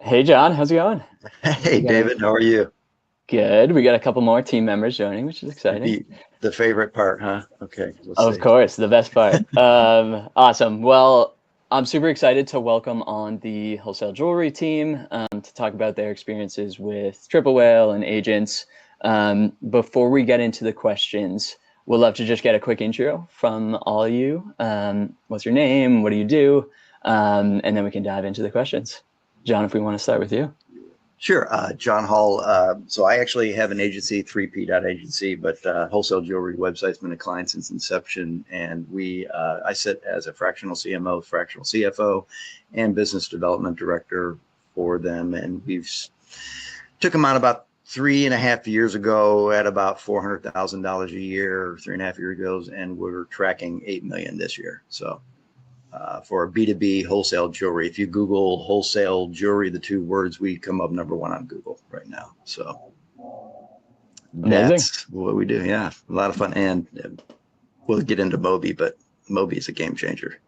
Hey John, how's it going? Hey, We got a David, how are you? good. We got a couple more team members joining, which is exciting. The the favorite part, huh? Okay, let's Of see. course, the best part. Awesome. Well, I'm super excited to welcome on the Wholesale Jewelry team to talk about their experiences with Triple Whale and agents. Before we get into the questions, we'd love to just get a quick intro from all of you. What's your name? What do you do? And then we can dive into the questions. John, if we want to start with you. Sure, John Hall. So I actually have an agency, 3P Agency, but Wholesale Jewelry website's been a client since inception, and I sit as a fractional CMO, fractional CFO, and business development director for them, and we've took them on about 3.5 years ago at about $400,000 a year, 3.5 years ago, and we're tracking 8 million this year. So for B2B wholesale jewelry. If you Google wholesale jewelry, the two words, we come up number one on Google right now. So Amazing. that's what we do. Yeah, a lot of fun. And we'll get into Moby, but Moby is a game changer.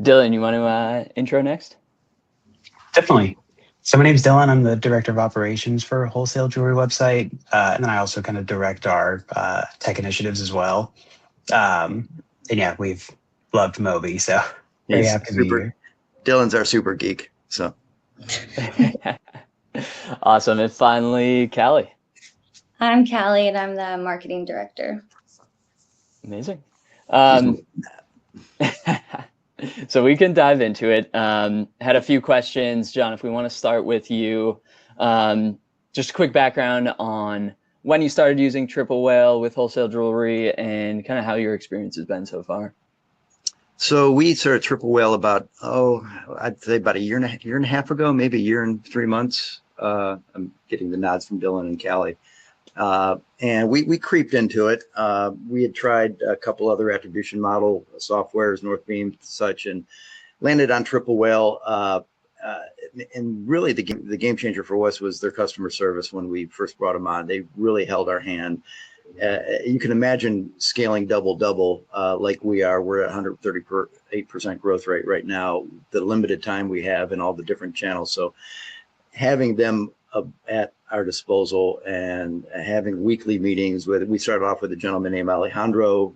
Dylan, you want to intro next? Definitely. So my name's Dylan. I'm the director of operations for Wholesale Jewelry website, and then I also kind of direct our tech initiatives as well. And yeah, we've loved Moby, so very He's happy to be super. here. Dylan's our super geek. So Awesome. And finally, Callie. I'm Callie, and I'm the marketing director. Amazing. So we can dive into it. Had a few questions. John, if we want to start with you, just a quick background on when you started using Triple Whale with Wholesale Jewelry and kind of how your experience has been so far. So we started Triple Whale about, I'd say about a year and a half ago, maybe a year and 3 months. I'm getting the nods from Dylan and Callie. And we creeped into it. We had tried a couple other attribution model softwares, Northbeam, such, and landed on Triple Whale. And really the game changer for us was their customer service when we first brought them on. They really held our hand. You can imagine scaling double like we are. We're at 138% growth rate right now, the limited time we have in all the different channels. So having them at our disposal and having weekly meetings we started off with a gentleman named Alejandro.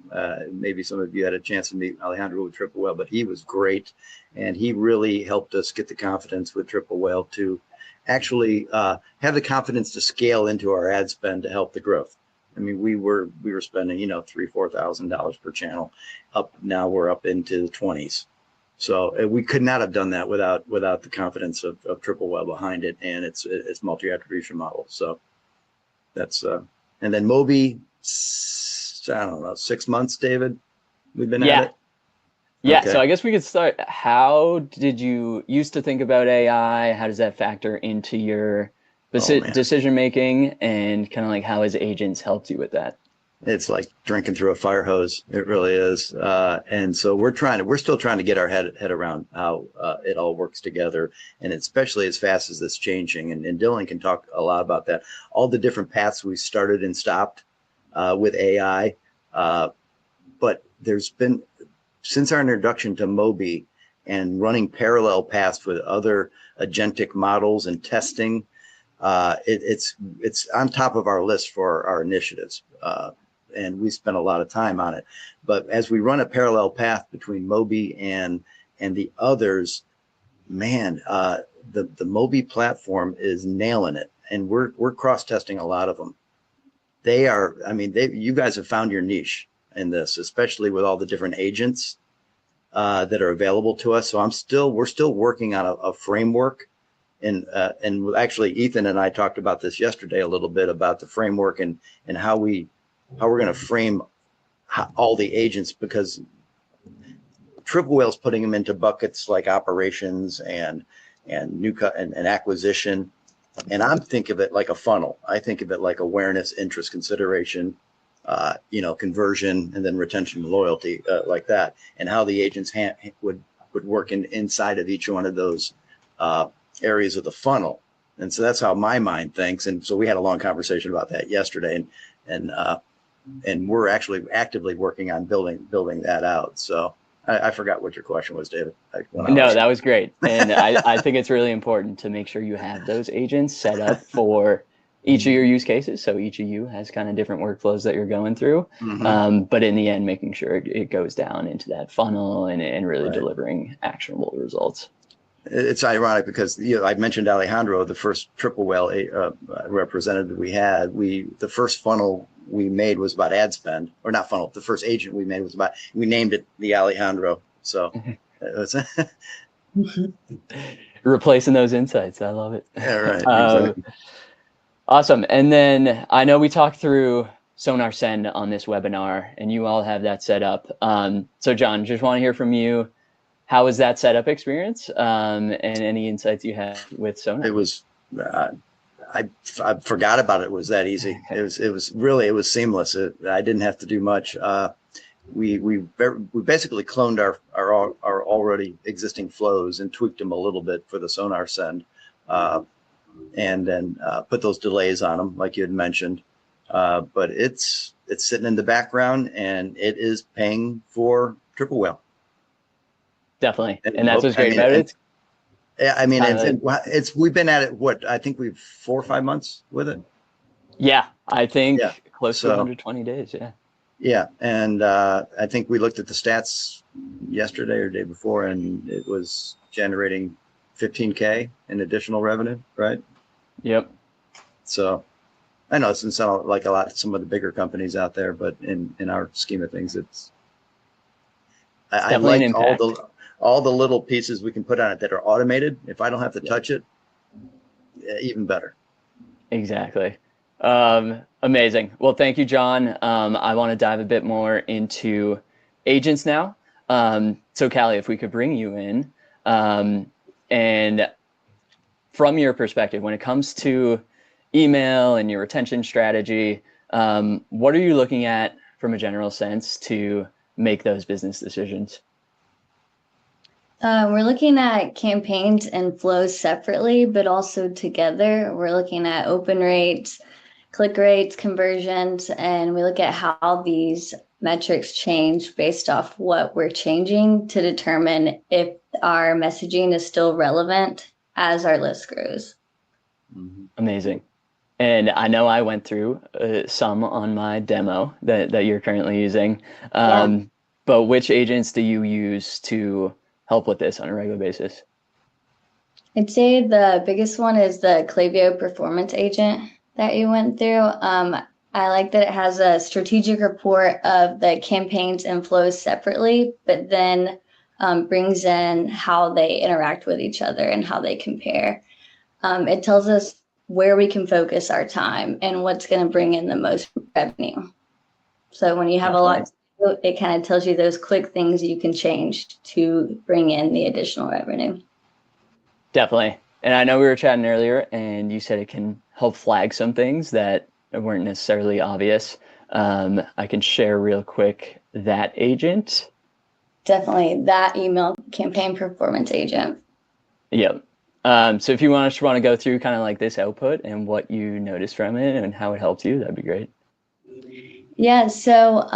Maybe some of you had a chance to meet Alejandro with Triple Whale, but he was great. And he really helped us get the confidence with Triple Whale to actually have the confidence to scale into our ad spend to help the growth. I mean, we were spending, $3,000-4,000 per channel. Now we're up into the 20s. So we could not have done that without the confidence of Triple Whale behind it and its multi-attribution model. So that's and then Moby, I don't know, 6 months, David, we've been at it. Yeah, Okay. so I guess we could start. How did you used to think about AI? How does that factor into your decision making, and kind of like how has agents helped you with that? It's like drinking through a fire hose. It really is. And so we're still trying to get our head around how it all works together, and especially as fast as it's changing. And Dylan can talk a lot about that. All the different paths we started and stopped with AI. But there's been, since our introduction to Moby and running parallel paths with other agentic models and testing, it's on top of our list for our initiatives. And we spent a lot of time on it. But as we run a parallel path between Moby and the others, man, the Moby platform is nailing it, and we're cross testing a lot of them. They are, I mean, you guys have found your niche in this, especially with all the different agents that are available to us. So we're still working on a framework. And actually, Ethan and I talked about this yesterday a little bit about the framework and how we're going to frame all the agents, because Triple Whale's putting them into buckets like operations and acquisition. And I'm think of it like a funnel. I think of it like awareness, interest, consideration, conversion, and then retention and loyalty, like that, and how the agents would work inside of each one of those areas of the funnel. And so that's how my mind thinks. And so we had a long conversation about that yesterday, and we're actually actively working on building that out. So I forgot what your question was, David. No, that was great. And I think it's really important to make sure you have those agents set up for each of your use cases. So each of you has kind of different workflows that you're going through. But in the end, making sure it goes down into that funnel and really delivering actionable results. It's ironic because I mentioned Alejandro, the first Triple Whale representative we had. The first funnel we made was about ad spend, or not funnel. The first agent we made was about. We named it the Alejandro. So it was replacing those insights. I love it. Yeah, right. Exactly. Awesome. And then I know we talked through Sonar Send on this webinar, and you all have that set up. So John, just want to hear from you. How was that setup experience, and any insights you had with Sonar? It was, I forgot about it. It was that easy. It was seamless. I didn't have to do much. We basically cloned our already existing flows and tweaked them a little bit for the Sonar Send, and then put those delays on them, like you had mentioned. But it's sitting in the background, and it is paying for Triple Whale. Definitely, and that's what's great about it. Yeah, I mean, we've been at it. What, I think we've 4 or 5 months with it. Yeah, I think close to 120 days. Yeah. Yeah, and I think we looked at the stats yesterday or day before, and it was generating $15K in additional revenue, right? Yep. So I know it doesn't sound like a lot to some of the bigger companies out there, but in our scheme of things, I like all the little pieces we can put on it that are automated. If I don't have to touch it, even better. Exactly. Amazing. Well, thank you, John. I want to dive a bit more into agents now. So Callie, if we could bring you in, and from your perspective, when it comes to email and your retention strategy, what are you looking at from a general sense to make those business decisions? We're looking at campaigns and flows separately, but also together. We're looking at open rates, click rates, conversions, and we look at how these metrics change based off what we're changing to determine if our messaging is still relevant as our list grows. Amazing. And I know I went through some on my demo that you're currently using, but which agents do you use to help with this on a regular basis? I'd say the biggest one is the Klaviyo performance agent that you went through. I like that it has a strategic report of the campaigns and flows separately, but then brings in how they interact with each other and how they compare. It tells us where we can focus our time and what's going to bring in the most revenue. So when you have a lot, it kind of tells you those quick things you can change to bring in the additional revenue. Definitely. And I know we were chatting earlier and you said it can help flag some things that weren't necessarily obvious. I can share real quick that agent. Definitely that email campaign performance agent. Yep. So if you want to go through kind of like this output and what you noticed from it and how it helped you, that'd be great. Yeah, so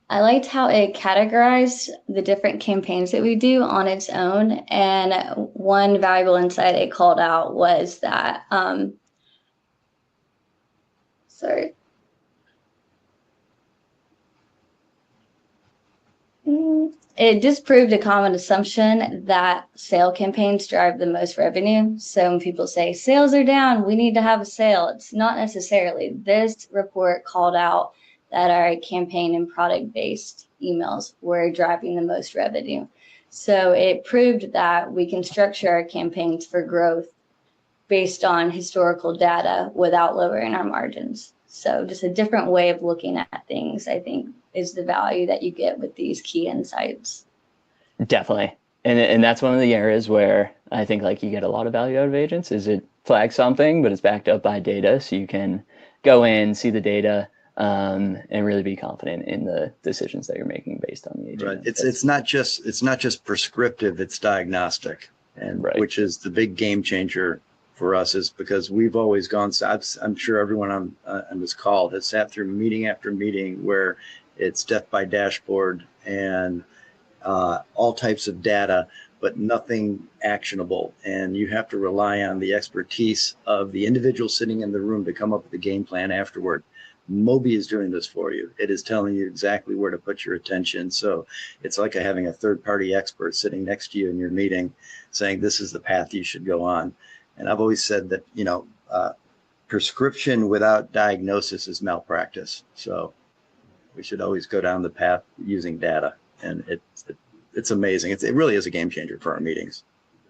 I liked how it categorized the different campaigns that we do on its own. And one valuable insight it called out was that, it disproved a common assumption that sale campaigns drive the most revenue. So when people say sales are down, we need to have a sale, it's not necessarily. This report called out that our campaign and product-based emails were driving the most revenue. So it proved that we can structure our campaigns for growth based on historical data without lowering our margins. So just a different way of looking at things, I think, is the value that you get with these key insights. Definitely. And that's one of the areas where I think like you get a lot of value out of agents is it flags something, but it's backed up by data. So you can go in, see the data, and really be confident in the decisions that you're making based on the agent. Right. It's not just prescriptive, it's diagnostic, and which is the big game changer for us, is because we've always gone, I'm sure everyone on this call has sat through meeting after meeting where it's death by dashboard, and all types of data, but nothing actionable. And you have to rely on the expertise of the individual sitting in the room to come up with a game plan afterward. Moby is doing this for you. It is telling you exactly where to put your attention. So it's like having a third-party expert sitting next to you in your meeting saying, this is the path you should go on. And I've always said that, prescription without diagnosis is malpractice. So we should always go down the path using data. And it's amazing. It really is a game changer for our meetings.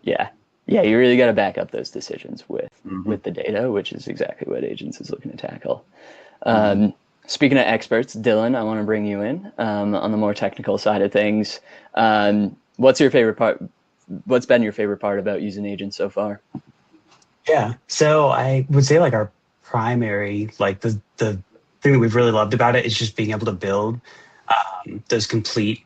Yeah. Yeah, you really got to back up those decisions with the data, which is exactly what Agents is looking to tackle. Speaking of experts, Dylan, I want to bring you in on the more technical side of things. What's your favorite part? What's been your favorite part about using Agents so far? Yeah, so I would say like our primary, like the thing that we've really loved about it is just being able to build those complete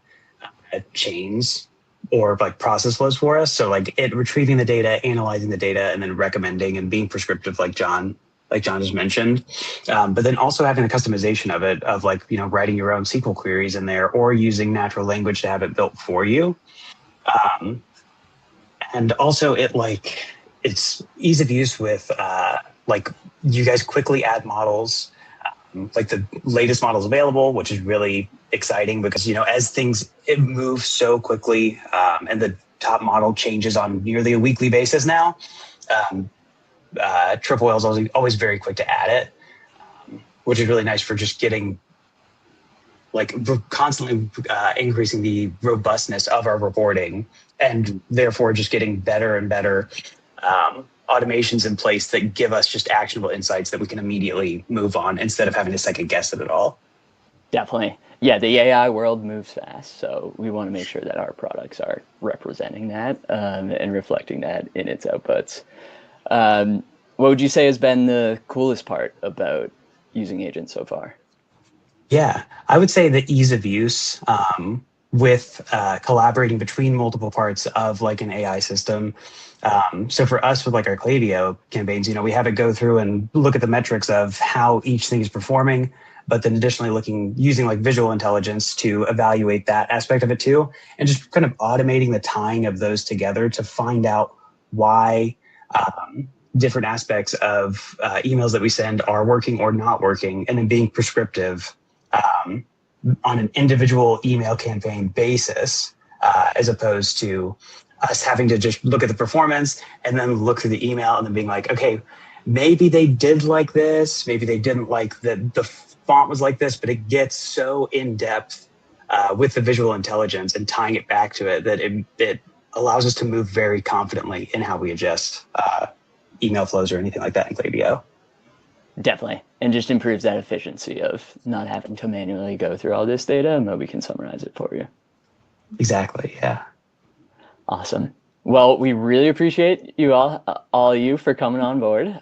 chains or like process flows for us. So like retrieving the data, analyzing the data, and then recommending and being prescriptive, like John just mentioned. But then also having the customization of it, of like, writing your own SQL queries in there or using natural language to have it built for you. And also it's ease of use with like you guys quickly add models, like the latest models available, which is really exciting because, as it moves so quickly and the top model changes on nearly a weekly basis now, Triple Whale is always very quick to add it, which is really nice for just getting constantly increasing the robustness of our reporting and therefore just getting better and better automations in place that give us just actionable insights that we can immediately move on instead of having to second guess it at all. Definitely. Yeah, the AI world moves fast, so we want to make sure that our products are representing that and reflecting that in its outputs. What would you say has been the coolest part about using Agents so far? Yeah, I would say the ease of use with collaborating between multiple parts of like an AI system. So for us with like our Klaviyo campaigns, we have it go through and look at the metrics of how each thing is performing, but then additionally using like visual intelligence to evaluate that aspect of it too, and just kind of automating the tying of those together to find out why different aspects of emails that we send are working or not working, and then being prescriptive on an individual email campaign basis, as opposed to us having to just look at the performance and then look through the email and then being like, okay, maybe they did like this, maybe they didn't like the font was like this, but it gets so in depth with the visual intelligence and tying it back to it that it allows us to move very confidently in how we adjust email flows or anything like that in Klaviyo. Definitely. And just improves that efficiency of not having to manually go through all this data, and Moby can summarize it for you. Exactly. Yeah. Awesome. Well, we really appreciate you all of you for coming on board.